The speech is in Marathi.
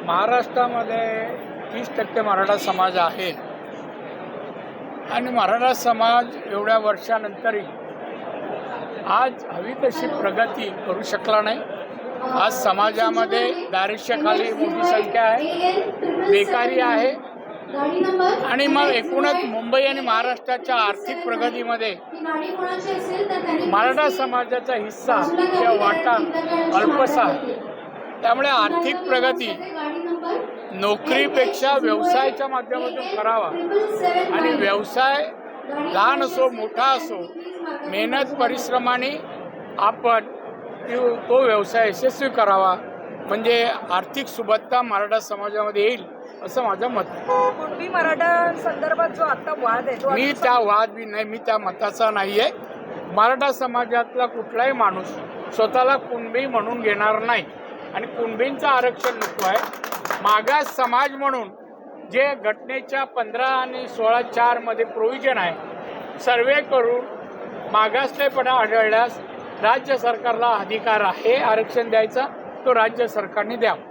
महाराष्ट्रामध्ये 30% मराठा समाज आहे आणि मराठा समाज एवढ्या वर्षानंतरही आज हवी तशी प्रगती करू शकला नाही। आज समाजामध्ये दारिद्र्याखाली मोठी संख्या आहे, बेकारी आहे आणि मग एकूणच मुंबई आणि महाराष्ट्राच्या आर्थिक प्रगतीमध्ये मराठा समाजाचा हिस्सा किंवा वाटा अल्पसा आहे। त्यामुळे आर्थिक प्रगती नोकरीपेक्षा व्यवसायाच्या माध्यमातून करावा आणि व्यवसाय लहान असो मोठा असो मेहनत परिश्रमाने आपण तो व्यवसाय यशस्वी करावा, म्हणजे आर्थिक सुबत्ता मराठा समाजामध्ये येईल असं माझं मत आहे। कुणबी मराठा संदर्भात जो आता वाद आहे तो मी त्या मताचा नाही आहे। मराठा समाजातला कुठलाही माणूस स्वतःला कुणबी म्हणून घेणार नाही आणि कुणबींचं आरक्षण नको आहे। मागास समाज म्हणून जे घटनेच्या 15 आणि 16(4) मध्ये प्रोव्हिजन आहे, सर्वे करून मागासलेपणा आढळल्यास राज्य सरकारला अधिकार आहे आरक्षण द्यायचा, तो राज्य सरकारने द्यावा।